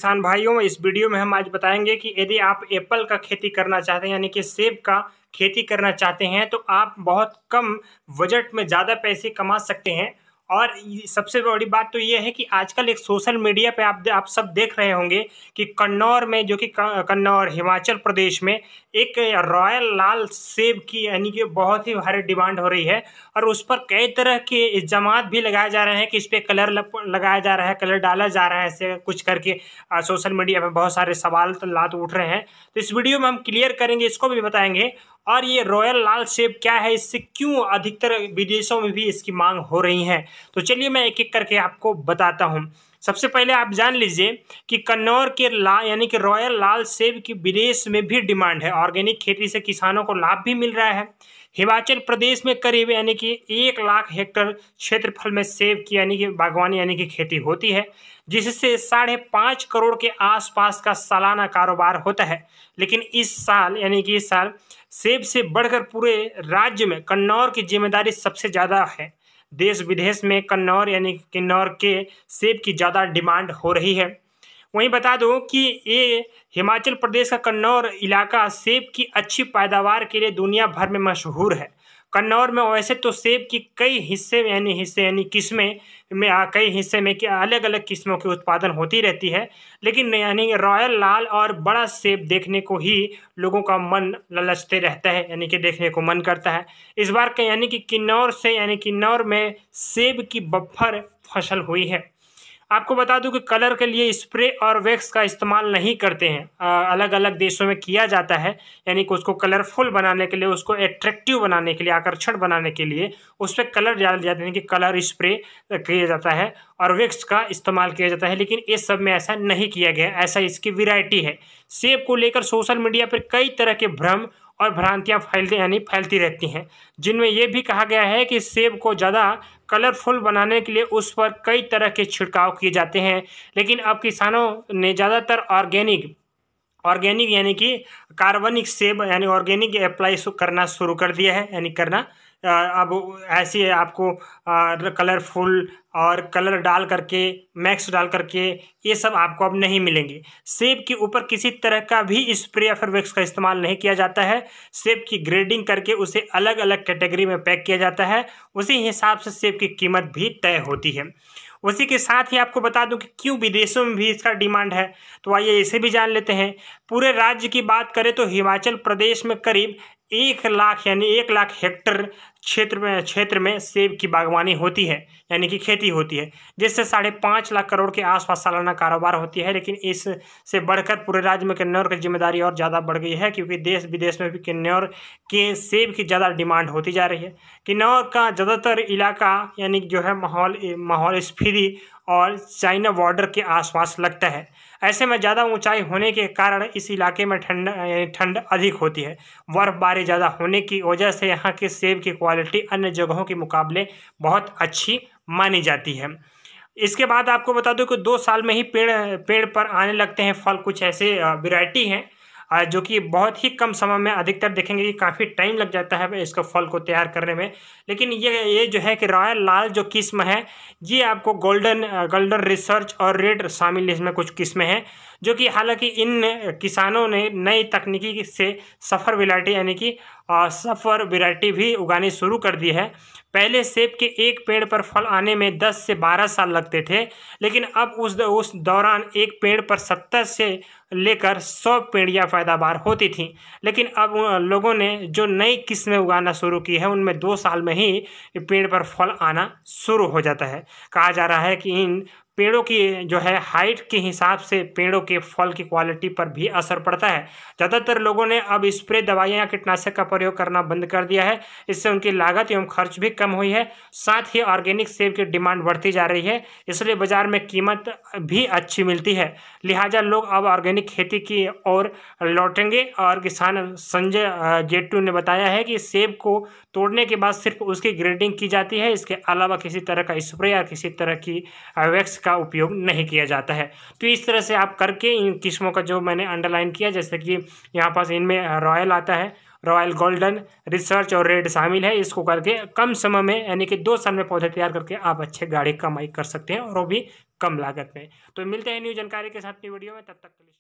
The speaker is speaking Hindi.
किसान भाइयों, इस वीडियो में हम आज बताएंगे कि यदि आप एप्पल का खेती करना चाहते हैं यानी कि सेब का खेती करना चाहते हैं तो आप बहुत कम बजट में ज़्यादा पैसे कमा सकते हैं। और सबसे बड़ी बात तो ये है कि आजकल एक सोशल मीडिया पे आप सब देख रहे होंगे कि कन्नौर में, जो कि कन्नौर हिमाचल प्रदेश में, एक रॉयल लाल सेब की यानी कि बहुत ही भारी डिमांड हो रही है। और उस पर कई तरह के इल्ज़ामात भी लगाए जा रहे हैं कि इस पर कलर लगाया जा रहा है, कलर डाला जा रहा है, ऐसे कुछ करके सोशल मीडिया पे बहुत सारे सवाल तो लात उठ रहे हैं। तो इस वीडियो में हम क्लियर करेंगे, इसको भी बताएंगे। और ये रॉयल लाल सेब क्या है, इससे क्यों अधिकतर विदेशों में भी इसकी मांग हो रही है, तो चलिए मैं एक एक करके आपको बताता हूँ। सबसे पहले आप जान लीजिए कि कन्नौर के यानी कि रॉयल लाल सेब की विदेश में भी डिमांड है। ऑर्गेनिक खेती से किसानों को लाभ भी मिल रहा है। हिमाचल प्रदेश में करीब यानी कि 1 लाख हेक्टेयर क्षेत्रफल में सेब की यानी कि बागवानी यानी कि खेती होती है, जिससे 5.5 करोड़ के आसपास का सालाना कारोबार होता है। लेकिन इस साल यानी कि इस साल सेब से बढ़कर पूरे राज्य में कन्नौर की जिम्मेदारी सबसे ज़्यादा है। देश विदेश में कन्नौर यानी किन्नौर के सेब की ज़्यादा डिमांड हो रही है। वहीं बता दूं कि ये हिमाचल प्रदेश का कन्नौर इलाका सेब की अच्छी पैदावार के लिए दुनिया भर में मशहूर है। कन्नौर में वैसे तो सेब की कई हिस्से यानी किस्में में कई हिस्से में कि अलग अलग किस्मों की उत्पादन होती रहती है, लेकिन यानी रॉयल लाल और बड़ा सेब देखने को ही लोगों का मन ललचते रहता है, यानी कि देखने को मन करता है। इस बार का यानी कि किन्नौर में सेब की बम्पर फसल हुई है। आपको बता दूं कि कलर के लिए स्प्रे और वैक्स का इस्तेमाल नहीं करते हैं। अलग अलग देशों में किया जाता है, यानी कि उसको कलरफुल बनाने के लिए, उसको अट्रैक्टिव बनाने के लिए, आकर्षण बनाने के लिए उस पर कलर डाल जाते हैं कि कलर स्प्रे किया जाता है और वैक्स का इस्तेमाल किया जाता है। लेकिन इस सब में ऐसा नहीं किया गया, ऐसा इसकी वैरायटी है। सेब को लेकर सोशल मीडिया पर कई तरह के भ्रम और भ्रांतियाँ फैलती रहती हैं, जिनमें यह भी कहा गया है कि सेब को ज़्यादा कलरफुल बनाने के लिए उस पर कई तरह के छिड़काव किए जाते हैं। लेकिन अब किसानों ने ज़्यादातर ऑर्गेनिक यानी कि कार्बनिक सेब यानी ऑर्गेनिक अप्लाई करना शुरू कर दिया है, यानी करना अब ऐसी आपको कलरफुल और कलर डाल करके, मैक्स डाल करके, ये सब आपको अब नहीं मिलेंगे। सेब के ऊपर किसी तरह का भी स्प्रे या फिर वैक्स का इस्तेमाल नहीं किया जाता है। सेब की ग्रेडिंग करके उसे अलग अलग कैटेगरी में पैक किया जाता है, उसी हिसाब से सेब की कीमत भी तय होती है। उसी के साथ ही आपको बता दूं कि क्यों विदेशों में भी इसका डिमांड है, तो आइए इसे भी जान लेते हैं। पूरे राज्य की बात करें तो हिमाचल प्रदेश में करीब 1 लाख यानी 1 लाख हेक्टेयर क्षेत्र में सेब की बागवानी होती है, यानी कि खेती होती है, जिससे 5.5 लाख करोड़ के आसपास सालाना कारोबार होती है। लेकिन इससे बढ़कर पूरे राज्य में किन्नौर की जिम्मेदारी और ज़्यादा बढ़ गई है, क्योंकि देश विदेश में भी किन्नौर के सेब की ज़्यादा डिमांड होती जा रही है। किन्नौर का ज़्यादातर इलाका यानी जो है माहौल स्फीति और चाइना बॉर्डर के आसपास लगता है। ऐसे में ज़्यादा ऊंचाई होने के कारण इस इलाके में ठंड अधिक होती है। बर्फबारी ज़्यादा होने की वजह से यहाँ के सेब की क्वालिटी अन्य जगहों के मुकाबले बहुत अच्छी मानी जाती है। इसके बाद आपको बता दूं कि 2 साल में ही पेड़ पर आने लगते हैं फल। कुछ ऐसे वैरायटी हैं जो कि बहुत ही कम समय में, अधिकतर देखेंगे कि काफ़ी टाइम लग जाता है इसका फल को तैयार करने में। लेकिन ये जो है कि रॉयल लाल जो किस्म है, ये आपको गोल्डन रिसर्च और रेड शामिल इसमें कुछ किस्में हैं, जो कि हालांकि इन किसानों ने नई तकनीकी से सफ़र वैरायटी भी उगानी शुरू कर दी है। पहले सेब के एक पेड़ पर फल आने में 10 से 12 साल लगते थे, लेकिन अब उस दौरान एक पेड़ पर 70 से लेकर 100 पेड़ियाँ पैदावार होती थी। लेकिन अब लोगों ने जो नई किस्में उगाना शुरू की है, उनमें 2 साल में ही पेड़ पर फल आना शुरू हो जाता है। कहा जा रहा है कि इन पेड़ों की जो है हाइट के हिसाब से पेड़ों के फल की क्वालिटी पर भी असर पड़ता है। ज़्यादातर लोगों ने अब स्प्रे दवाइयाँ या कीटनाशक का प्रयोग करना बंद कर दिया है। इससे उनकी लागत एवं खर्च भी कम हुई है। साथ ही ऑर्गेनिक सेब की डिमांड बढ़ती जा रही है, इसलिए बाजार में कीमत भी अच्छी मिलती है। लिहाजा लोग अब ऑर्गेनिक खेती की ओर लौटेंगे। और किसान संजय जेट्टू ने बताया है कि सेब को तोड़ने के बाद सिर्फ उसकी ग्रेडिंग की जाती है, इसके अलावा किसी तरह का स्प्रे या किसी तरह की वैक्स का उपयोग नहीं किया जाता है। तो इस तरह से आप करके इन किस्मों का जो मैंने अंडरलाइन किया, जैसे कि यहाँ पास इनमें रॉयल आता है, रॉयल गोल्डन रिसर्च और रेड शामिल है, इसको करके कम समय में यानी कि 2 साल में पौधे तैयार करके आप अच्छे गाढ़ी कमाई कर सकते हैं, और वो भी कम लागत में। तो मिलते हैं न्यू जानकारी के साथ न्यू वीडियो में, तब तक के लिए।